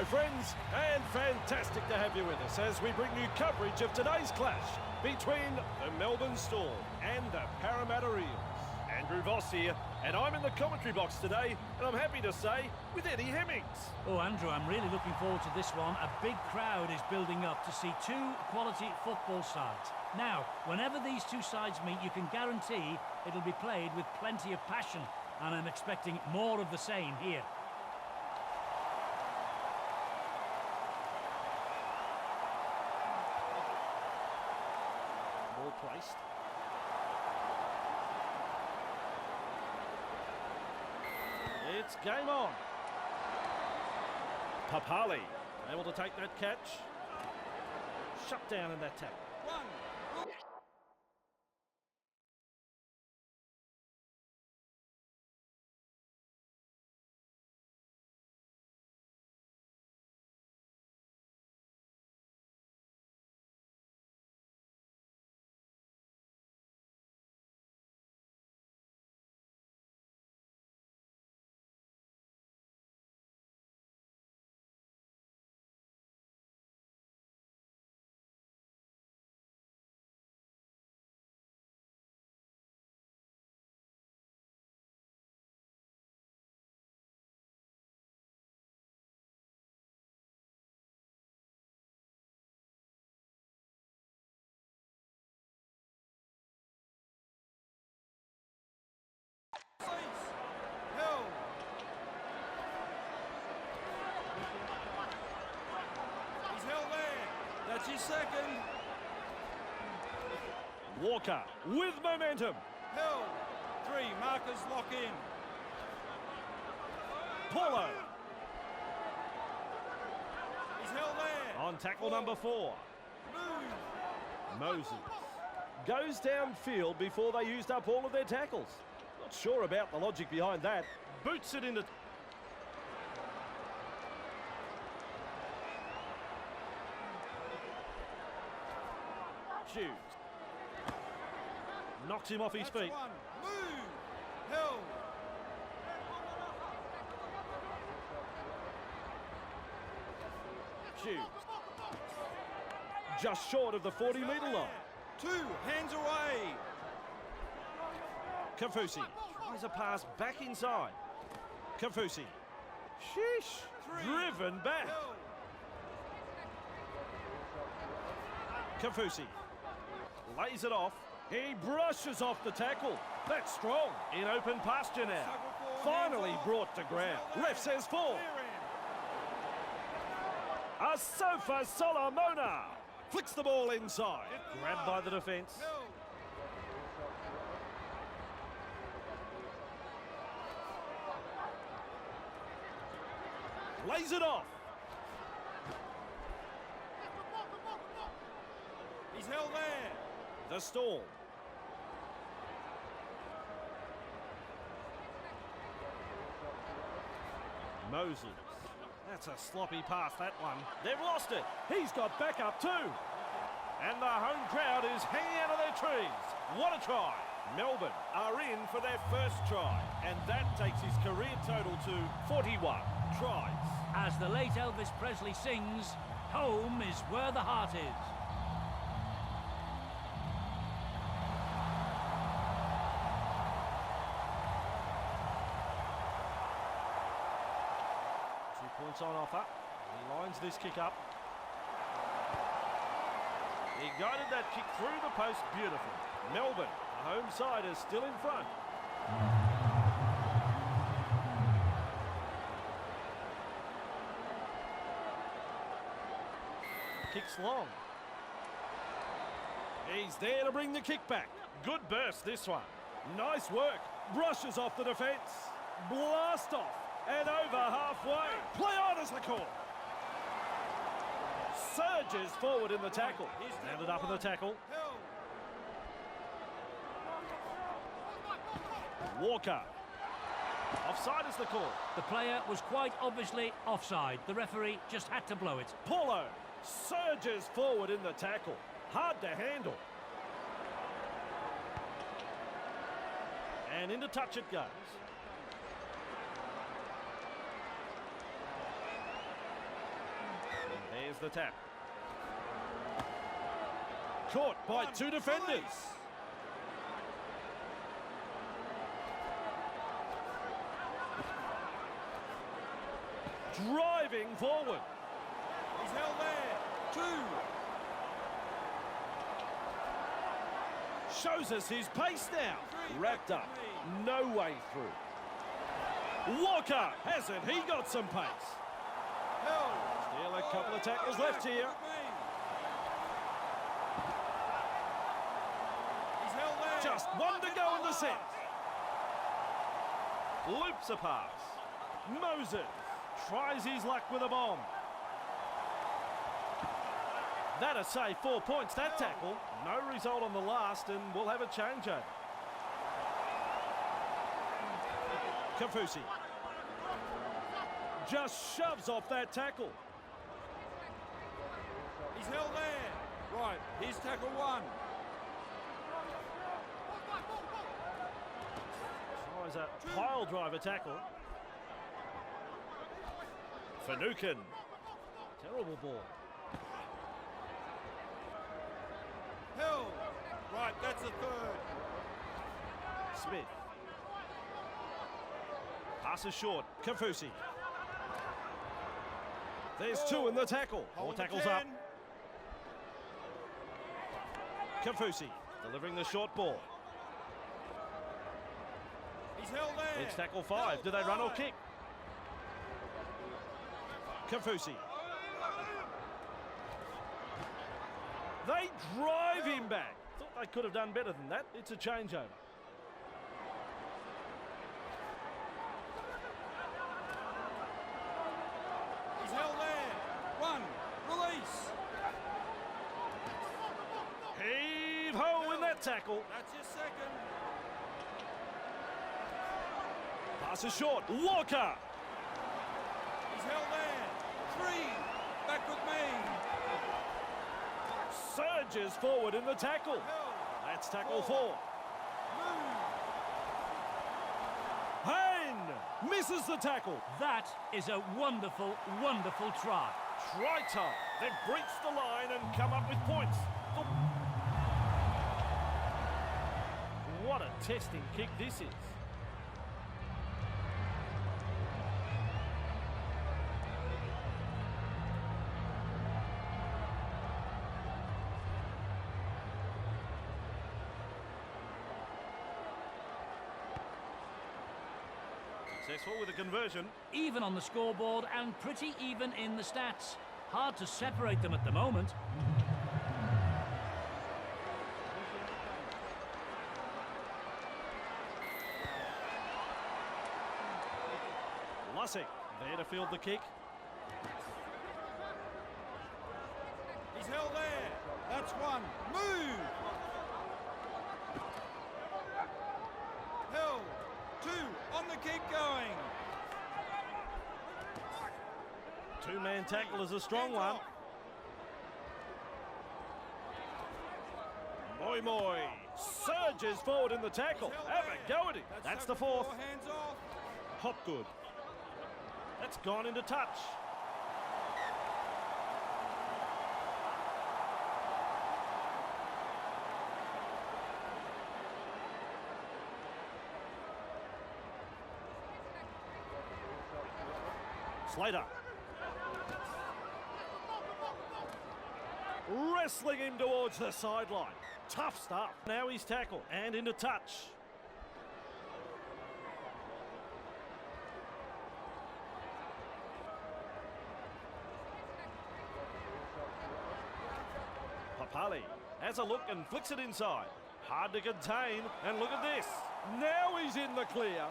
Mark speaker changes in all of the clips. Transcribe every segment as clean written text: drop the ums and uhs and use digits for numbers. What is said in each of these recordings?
Speaker 1: Hello friends, and fantastic to have you with us as we bring you coverage of today's clash between the Melbourne Storm and the Parramatta Eels. Andrew Voss here, and I'm in the commentary box today, and I'm happy to say, with Eddie Hemmings.
Speaker 2: Oh, Andrew, I'm really looking forward to this one. A big crowd is building up to see two quality football sides. Now, whenever these two sides meet, you can guarantee it'll be played with plenty of passion, and I'm expecting more of the same here.
Speaker 1: Ball placed. It's game on. Papali able to take that catch. Shut down in that tackle.
Speaker 3: That's his second.
Speaker 1: Walker with momentum.
Speaker 3: Held. 3, markers lock in.
Speaker 1: Paulo.
Speaker 3: He's held there.
Speaker 1: On tackle number 4.
Speaker 3: Move.
Speaker 1: Moses goes downfield before they used up all of their tackles. Not sure about the logic behind that. Boots it into... Hughes. Knocks him off his feet.
Speaker 3: One. Move. Held.
Speaker 1: Hughes. Just short of the 40-metre line.
Speaker 3: 2, hands away.
Speaker 1: Kafusi tries a pass back inside. Kafusi. Sheesh.
Speaker 3: 3.
Speaker 1: Driven back.
Speaker 3: Held.
Speaker 1: Kafusi lays it off. He brushes off the tackle. That's strong. In open pasture now. Finally brought to ground. Ref says 4. Asofa Solomona flicks the ball inside. Grabbed by the defence. Lays it off.
Speaker 3: He's held there.
Speaker 1: The Storm. Moses. That's a sloppy pass, that one. They've lost it. He's got backup too. And the home crowd is hanging out of their trees. What a try. Melbourne are in for their first try. And that takes his career total to 41 tries.
Speaker 2: As the late Elvis Presley sings, home is where the heart is.
Speaker 1: Points on offer. He lines this kick up. He guided that kick through the post beautifully. Melbourne, the home side, is still in front. Kicks long. He's there to bring the kick back. Good burst, this one. Nice work. Brushes off the defence. Blast off. And over halfway. Play on is the call. Surges forward in the tackle. Landed up in the tackle. Walker. Offside is the call.
Speaker 2: The player was quite obviously offside. The referee just had to blow it.
Speaker 1: Paulo surges forward in the tackle. Hard to handle. And into touch it goes. There's the tap. Caught by two defenders. Driving forward.
Speaker 3: He's held there. 2.
Speaker 1: Shows us his pace now. Wrapped up. No way through. Walker, hasn't he got some pace?
Speaker 3: Held.
Speaker 1: Still a couple of tackles left here.
Speaker 3: He's held there.
Speaker 1: Just one to go in the set. Loops a pass. Moses tries his luck with a bomb. That'll say 4 points, that tackle. No result on the last, and we'll have a changeover. Kafusi just shoves off that tackle.
Speaker 3: He's held there. Right, here's tackle 1.
Speaker 1: Tries a pile driver tackle. Finucane. Terrible ball.
Speaker 3: Held. Right, that's a 3rd.
Speaker 1: Smith. Passes short. Kafusi. There's 2 in the tackle. 4
Speaker 3: Hold the
Speaker 1: tackles
Speaker 3: 10.
Speaker 1: up. Kafusi delivering the short ball.
Speaker 3: He's held there.
Speaker 1: It's tackle 5. Do they run or kick? Kafusi. They drive him back. Thought they could have done better than that. It's a changeover.
Speaker 3: He's held there. 1. Release.
Speaker 1: Heave ho in that tackle.
Speaker 3: That's your 2nd.
Speaker 1: Pass is short. Walker.
Speaker 3: He's held there. 3. Back with me.
Speaker 1: Surges forward in the tackle.
Speaker 3: Held.
Speaker 1: That's tackle 4.
Speaker 3: Move.
Speaker 1: Hayne misses the tackle.
Speaker 2: That is a wonderful, wonderful try.
Speaker 1: Try time. They've breached the line and come up with points. What a testing kick this is. Successful with a conversion.
Speaker 2: Even on the scoreboard and pretty even in the stats. Hard to separate them at the moment.
Speaker 1: Lussick there to field the kick.
Speaker 3: He's held there. That's 1. Move. Held. 2. On the kick going.
Speaker 1: 2-man tackle is a strong
Speaker 3: Hands
Speaker 1: one.
Speaker 3: off.
Speaker 1: Moy surges forward in the tackle.
Speaker 3: He's held
Speaker 1: Have a
Speaker 3: there.
Speaker 1: go at him. That's the 4th.
Speaker 3: Hands off.
Speaker 1: Hopgood. That's gone into touch. Slater. Wrestling him towards the sideline. Tough stuff. Now he's tackled and into touch. Papali has a look and flicks it inside. Hard to contain, and look at this. Now he's in the clear.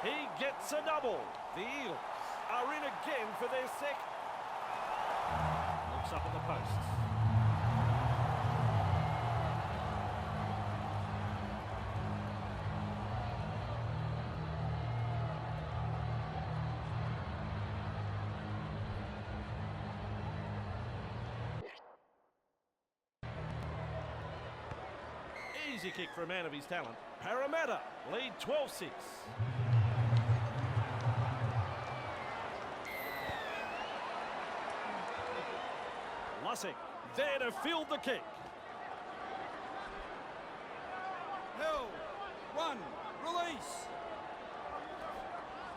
Speaker 1: He gets a double. The Eels are in again for their second. Looks up at the posts. Easy kick for a man of his talent. Parramatta lead 12-6. passing. There to field the kick.
Speaker 3: Held. One. Release.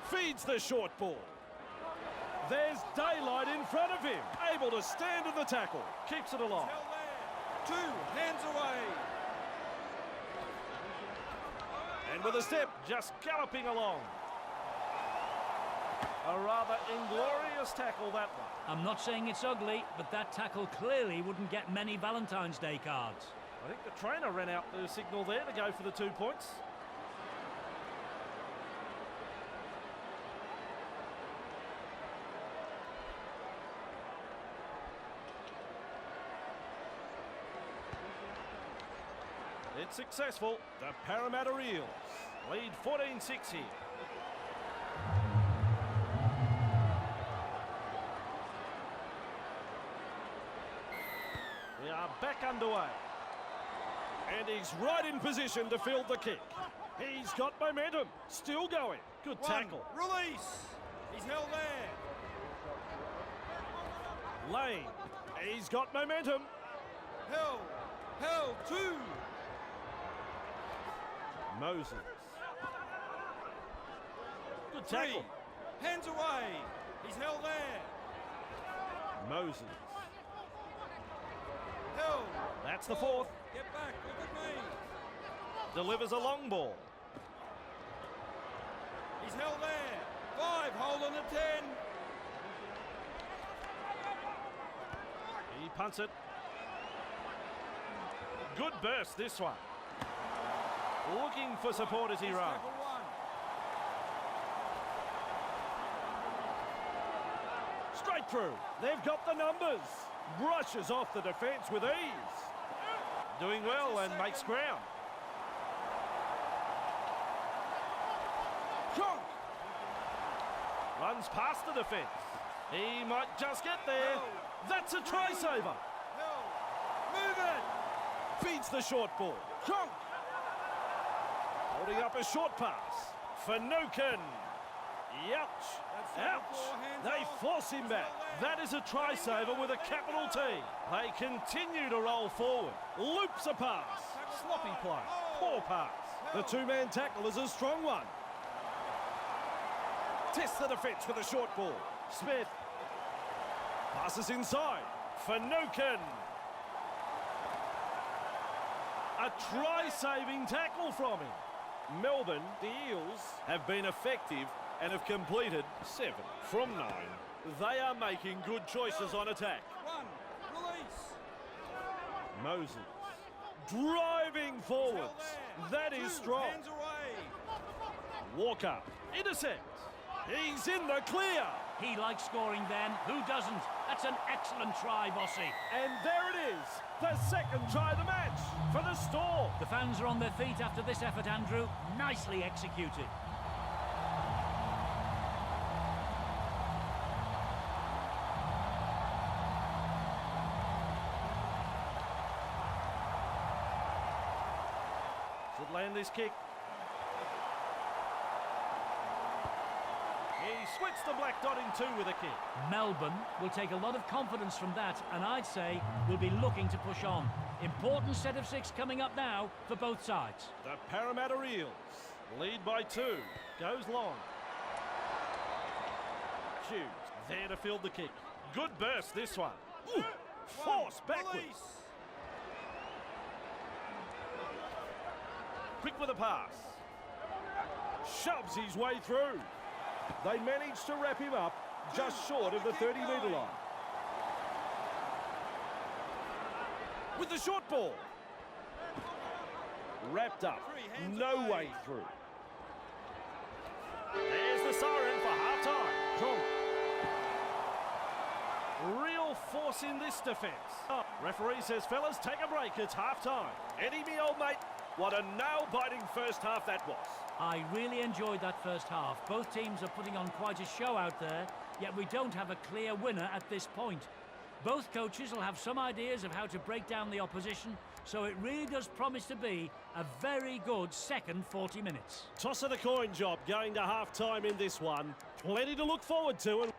Speaker 1: Feeds the short ball. There's daylight in front of him. Able to stand in the tackle. Keeps it alive.
Speaker 3: Held there. 2 hands away.
Speaker 1: And with a step, just galloping along. A rather inglorious tackle, that one.
Speaker 2: I'm not saying it's ugly, but that tackle clearly wouldn't get many Valentine's Day cards.
Speaker 1: I think the trainer ran out the signal there to go for the 2 points. It's successful. The Parramatta Eels lead 14-6 here. We are back underway. And he's right in position to field the kick. He's got momentum. Still going. Good tackle.
Speaker 3: Release. He's held there.
Speaker 1: Lane. He's got momentum.
Speaker 3: Held. Held. 2.
Speaker 1: Moses. Good
Speaker 3: 3.
Speaker 1: tackle.
Speaker 3: Hands away. He's held there.
Speaker 1: Moses.
Speaker 3: Held.
Speaker 1: That's the 4th.
Speaker 3: Get back. Look at me.
Speaker 1: Delivers a long ball.
Speaker 3: He's held there. 5. Hold on the 10.
Speaker 1: He punts it. Good burst, this one. Looking for support as he runs.
Speaker 3: Tackle 1.
Speaker 1: Straight through. They've got the numbers. Brushes off the defence with ease. Doing well and makes ground. Chunk. Runs past the defence. He might just get there. That's a try saver.
Speaker 3: Held. Move it.
Speaker 1: Feeds the short ball. Chunk. Holding up a short pass. Finucane. Youch. Ouch. They force him back. That is a try saver with a capital T. They continue to roll forward. Loops a pass. Sloppy play. Poor pass. The 2-man tackle is a strong one. Tests the defence with a short ball. Smith. Passes inside. Finucane. A try-saving tackle from him. Melbourne, the Eels, have been effective and have completed 7 from 9. They are making good choices on attack.
Speaker 3: 1. Release.
Speaker 1: Moses driving forwards. That is
Speaker 3: 2
Speaker 1: strong.
Speaker 3: hands away.
Speaker 1: Walker intercepts. He's in the clear.
Speaker 2: He likes scoring then. Who doesn't? That's an excellent try, Bossy.
Speaker 1: And there it is. The second try of the match for the Storm.
Speaker 2: The fans are on their feet after this effort, Andrew. Nicely executed.
Speaker 1: Should land this kick. He splits the black dot in 2 with a kick.
Speaker 2: Melbourne will take a lot of confidence from that, and I'd say we'll be looking to push on. Important set of 6 coming up now for both sides.
Speaker 1: The Parramatta Eels lead by 2. Goes long. Hughes there to field the kick. Good burst, this one. Ooh, force backwards.
Speaker 3: Release.
Speaker 1: Quick with a pass. Shoves his way through. They managed to wrap him up just short of the 30-metre line. With the short ball. Wrapped up. No way through. There's the siren for half-time. Real force in this defence. Oh, referee says, fellas, take a break. It's half-time. Eddie, me old mate, what a nail-biting first half that was.
Speaker 2: I really enjoyed that first half. Both teams are putting on quite a show out there, yet we don't have a clear winner at this point. Both coaches will have some ideas of how to break down the opposition, so it really does promise to be a very good second 40 minutes.
Speaker 1: Toss of the coin job going to half-time in this one. Plenty to look forward to.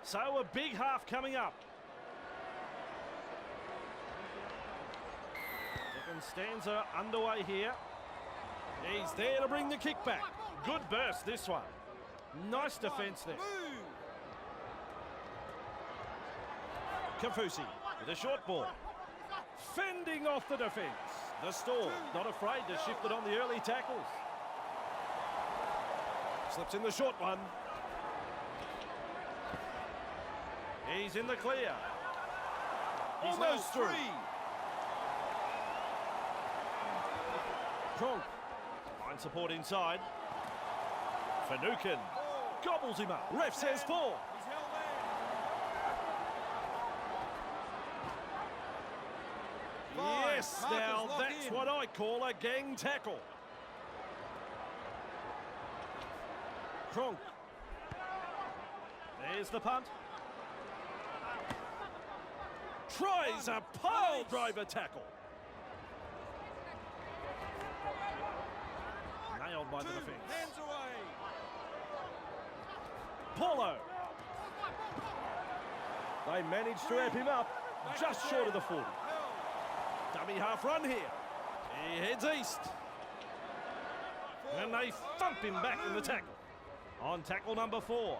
Speaker 1: So a big half coming up. Second stanza underway here. He's there to bring the kick back. Good burst this one. Nice defence there. Kafusi with a short ball. Fending off the defence. The Storm not afraid to shift it on the early tackles. Slips in the short one. He's in the clear. Almost through. Kronk. Fine support inside. Finucane gobbles him up. Ref says 4. Yes, now that's what I call a gang tackle. Kronk. There's the punt. Tries a pile driver tackle. Nailed by the defence.
Speaker 3: Hands away.
Speaker 1: Paulo. They managed to wrap him up just short of the 40. Dummy half run here. He heads east. And they thump him back in the tackle. On tackle number 4.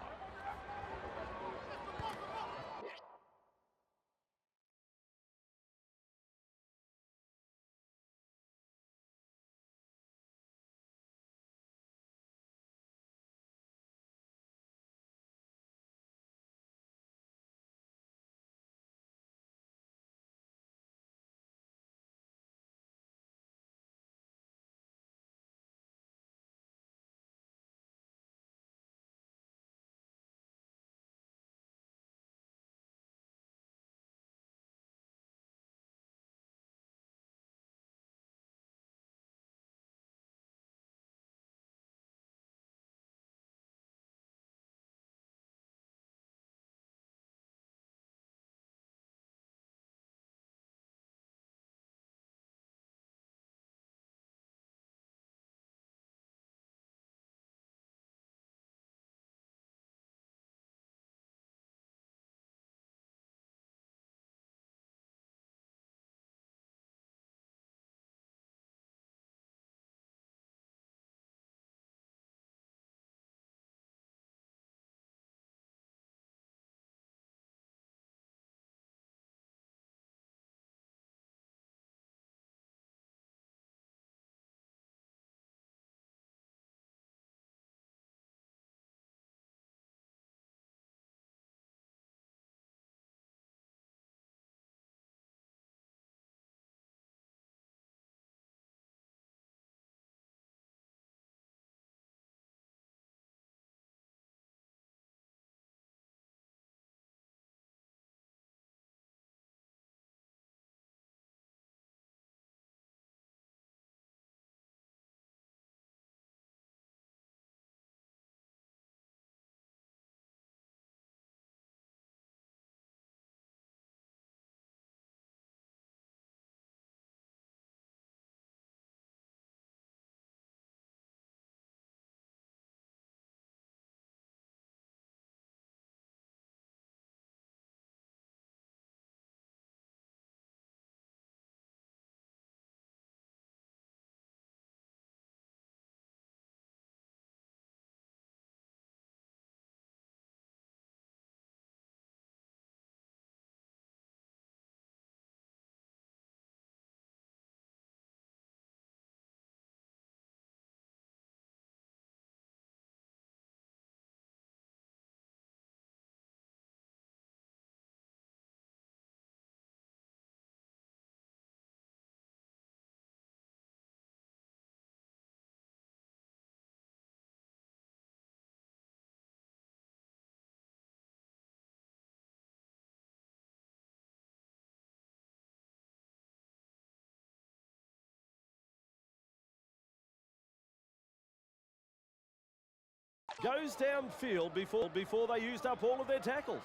Speaker 1: Goes downfield before they used up all of their tackles.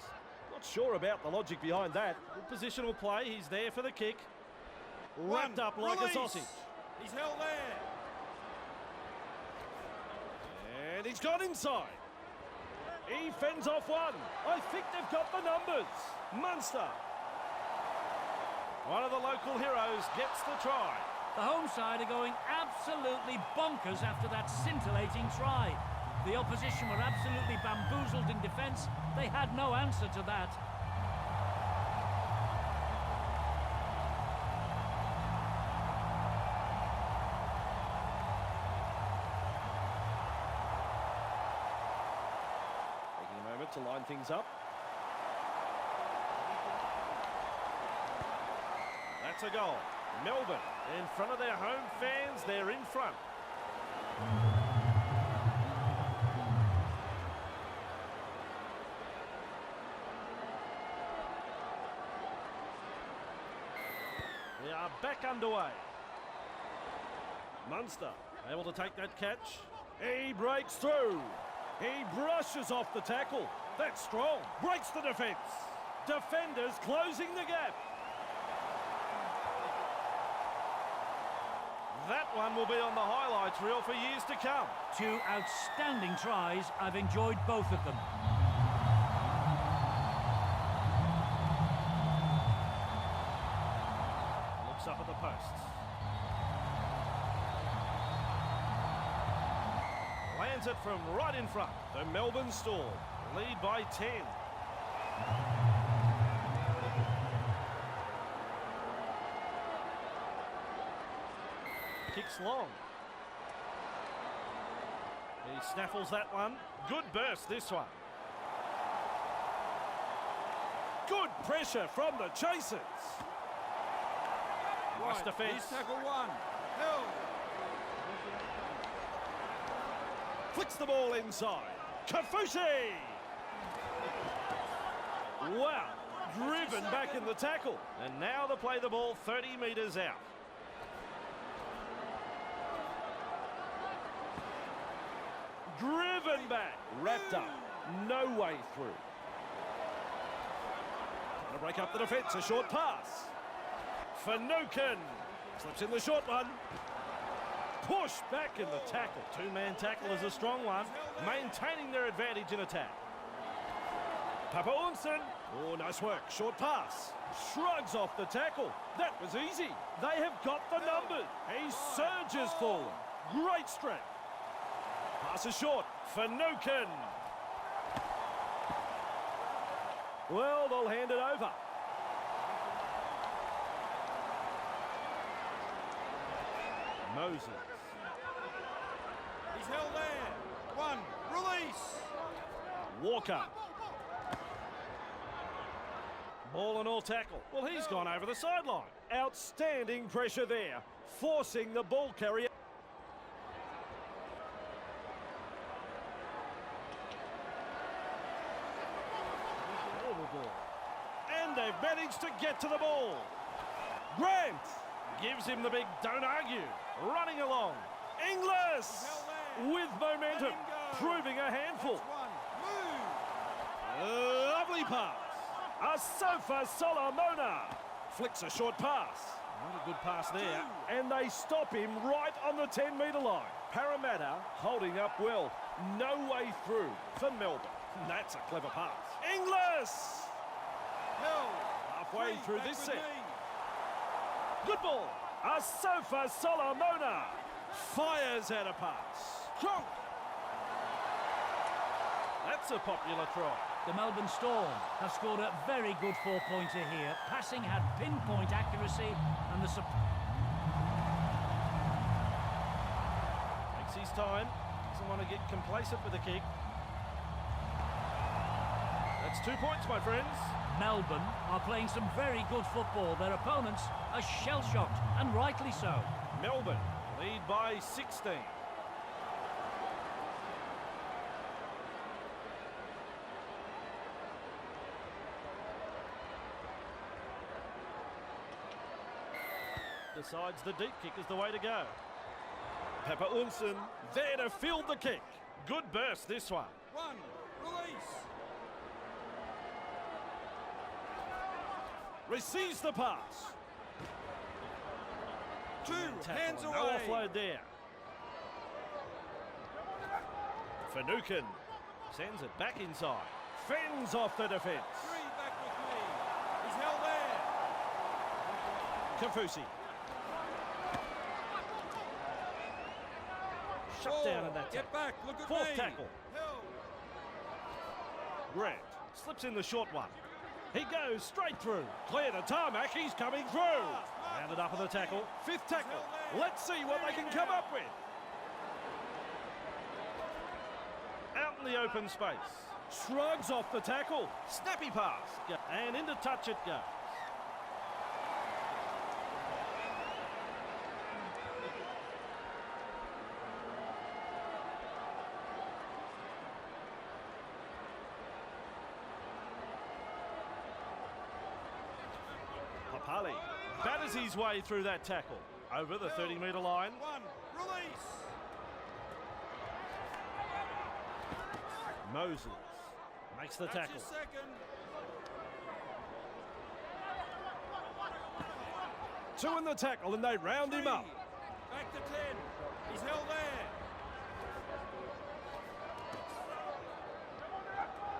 Speaker 1: Not sure about the logic behind that. Good positional play. He's there for the kick. Wrapped up like a sausage.
Speaker 3: He's held there.
Speaker 1: And he's got inside. He fends off one. I think they've got the numbers. Munster. One of the local heroes gets the try.
Speaker 2: The home side are going absolutely bonkers after that scintillating try. The opposition were absolutely bamboozled in defence. They had no answer to that.
Speaker 1: Taking a moment to line things up. That's a goal. Melbourne, in front of their home fans, they're in front. We are back underway. Munster, able to take that catch. He breaks through. He brushes off the tackle. That's strong. Breaks the defence. Defenders closing the gap. That one will be on the highlights reel for years to come.
Speaker 2: Two outstanding tries. I've enjoyed both of them.
Speaker 1: Looks up at the posts. Lands it from right in front. The Melbourne Storm lead by 10. Kicks long. He snaffles that one. Good burst this one. Good pressure from the chasers. Nice
Speaker 3: Right,
Speaker 1: defence.
Speaker 3: here's tackle one. Held.
Speaker 1: Flicks the ball inside. Kafusi! Wow, driven back in the tackle. And now they play the ball 30 metres out. Driven back, wrapped up, no way through. Trying to break up the defence, a short pass. Finucane slips in the short one. Push back in the tackle. Two-man tackle is a strong one, maintaining their advantage in attack. Papa Unsen, oh, nice work, short pass. Shrugs off the tackle. That was easy. They have got the numbers. He surges forward. Great strength. Pass is short. Finucane. Well, they'll hand it over. Moses.
Speaker 3: He's held there. One. Release.
Speaker 1: Walker. Ball and all tackle. Well, he's gone over the sideline. Outstanding pressure there, forcing the ball carrier. And they've managed to get to the ball. Grant gives him the big don't argue. Running along. Inglis with momentum, proving a handful.
Speaker 3: One. Move.
Speaker 1: Lovely pass. Asofa Solomona flicks a short pass. Not a good pass there. And they stop him right on the 10-metre line. Parramatta holding up well. No way through for Melbourne. That's a clever pass. Inglis!
Speaker 3: Held.
Speaker 1: Halfway
Speaker 3: Three,
Speaker 1: through
Speaker 3: back
Speaker 1: this
Speaker 3: with
Speaker 1: set.
Speaker 3: me.
Speaker 1: Good ball. Asofa Solomona fires out a pass. Strong. That's a popular try.
Speaker 2: The Melbourne Storm have scored a very good four-pointer here. Passing had pinpoint accuracy and the support.
Speaker 1: Takes his time. Doesn't want to get complacent with the kick. That's 2 points, my friends.
Speaker 2: Melbourne are playing some very good football. Their opponents are shell-shocked, and rightly so.
Speaker 1: Melbourne lead by 16. Decides the deep kick is the way to go. Pepper Unsen there to field the kick. Good burst this one.
Speaker 3: One. Release.
Speaker 1: Receives the pass.
Speaker 3: Two.
Speaker 1: Tackle,
Speaker 3: Hands
Speaker 1: no
Speaker 3: away.
Speaker 1: offload there. Finucane Sends it back inside. Fends off the defence.
Speaker 3: Three back with me. He's held there.
Speaker 1: Kafusi. Shut
Speaker 3: Four.
Speaker 1: down in that
Speaker 3: Get
Speaker 1: tackle.
Speaker 3: back. Look at
Speaker 1: Fourth
Speaker 3: me.
Speaker 1: tackle.
Speaker 3: Held.
Speaker 1: Grant slips in the short one. He goes straight through. Clear the tarmac. He's coming through. Rounded up in the tackle. Fifth tackle. Let's see what they can come up with. Out in the open space. Shrugs off the tackle. Snappy pass. And into touch it goes. Papali batters his way through that tackle. Over the 30-metre line.
Speaker 3: One. Release.
Speaker 1: Moses makes the
Speaker 3: That's
Speaker 1: tackle.
Speaker 3: your second.
Speaker 1: Two in the tackle and they round him up.
Speaker 3: Back to 10. He's held there.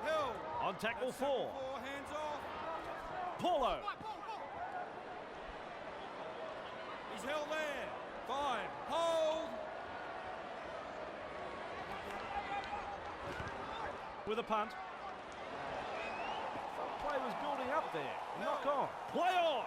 Speaker 3: Held.
Speaker 1: On tackle
Speaker 3: That's
Speaker 1: 4.
Speaker 3: Hands off.
Speaker 1: Paulo.
Speaker 3: He's held there. 5. Hold.
Speaker 1: With a punt. Play was building up there. Knock on. Play on.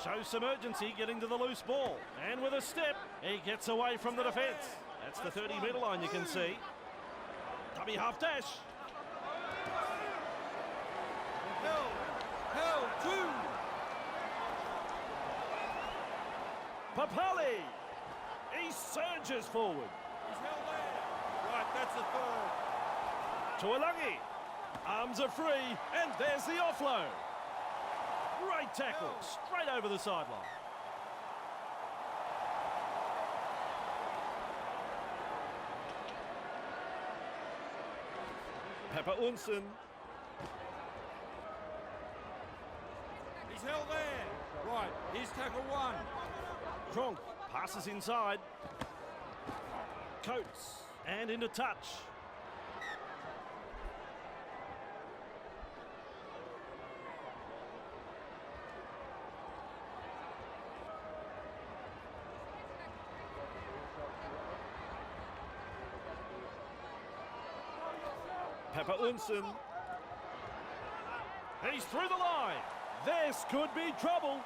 Speaker 1: Shows some urgency getting to the loose ball. And with a step, he gets away from the defence. That's the 30-metre line you can see. Dummy half dash.
Speaker 3: Held. 2.
Speaker 1: Papali. He surges forward.
Speaker 3: He's held there. Right, that's the third.
Speaker 1: Tuolangi. Arms are free, and there's the offload. Great tackle, straight over the sideline. Pepper Unsen.
Speaker 3: He's held there. Right, here's tackle 1.
Speaker 1: Kronk passes inside. Coates, and into touch. Pepper Unsen. He's through the line. This could be trouble.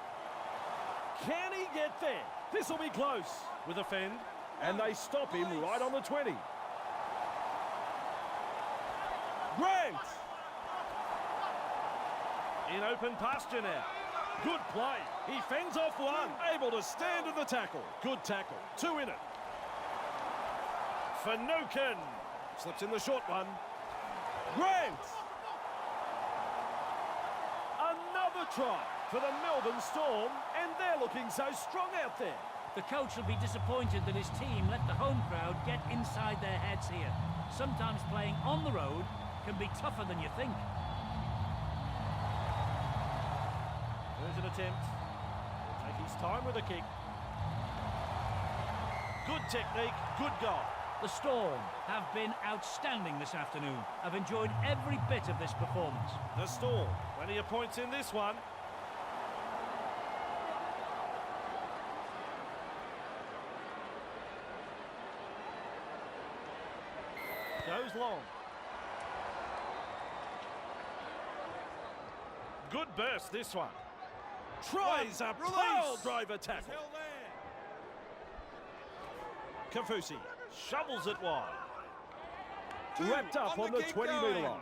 Speaker 1: Can he get there? This will be close. With a fend, and they stop him right on the 20. Grant! In open pasture now. Good play. He fends off one. Able to stand in the tackle. Good tackle. 2 in it. Finucane. Slips in the short one. Grant! Another try for the Melbourne Storm, and they're looking so strong out there.
Speaker 2: The coach will be disappointed that his team let the home crowd get inside their heads here. Sometimes playing on the road can be tougher than you think.
Speaker 1: There's an attempt. He'll take his time with a kick. Good technique, good goal.
Speaker 2: The Storm have been outstanding this afternoon. I've enjoyed every bit of this performance.
Speaker 1: The Storm, plenty of points in this one. Goes long. Good burst, this one. Tries a pile driver tackle.
Speaker 3: Held there.
Speaker 1: Kafusi shovels it wide.
Speaker 3: 2.
Speaker 1: Wrapped up on the
Speaker 3: kick
Speaker 1: 20-metre
Speaker 3: going.
Speaker 1: line.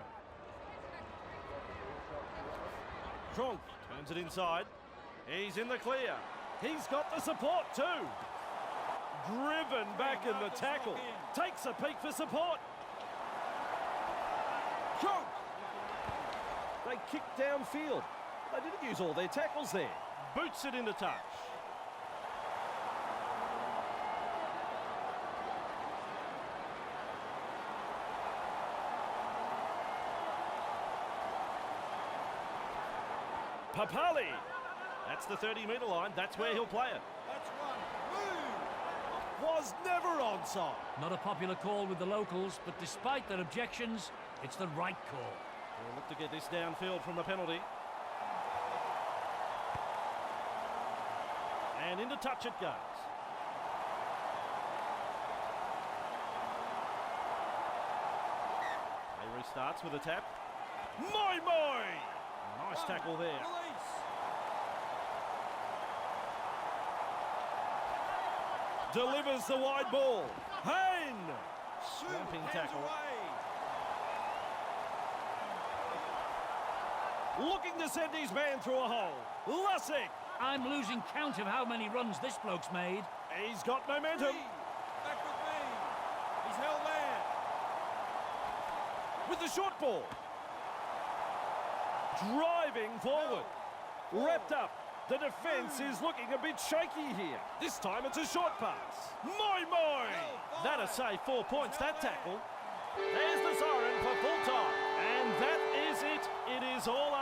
Speaker 1: Kronk turns it inside. He's in the clear. He's got the support too. Driven back in the tackle. Takes a peek for support. Kronk! They kicked downfield. They didn't use all their tackles there. Boots it into touch. Papali. That's the 30-metre line. That's where he'll play it.
Speaker 3: That's one. Move.
Speaker 1: Was never onside.
Speaker 2: Not a popular call with the locals, but despite their objections, it's the right call.
Speaker 1: We'll look to get this downfield from the penalty. And into touch it goes. He restarts with a tap. Moi! Nice tackle there.
Speaker 3: Release.
Speaker 1: Delivers the wide ball. Hayne! Slumping
Speaker 3: Hands
Speaker 1: tackle.
Speaker 3: away.
Speaker 1: Looking to send his man through a hole. Lussick!
Speaker 2: I'm losing count of how many runs this bloke's made.
Speaker 1: He's got momentum.
Speaker 3: Three. Back with me. He's held there.
Speaker 1: With the short ball. Driving forward. Wrapped up. The defence is looking a bit shaky here. This time it's a short pass. Moi! That'll save 4 points, that tackle. There's the siren for full time. And that is it. It is all over.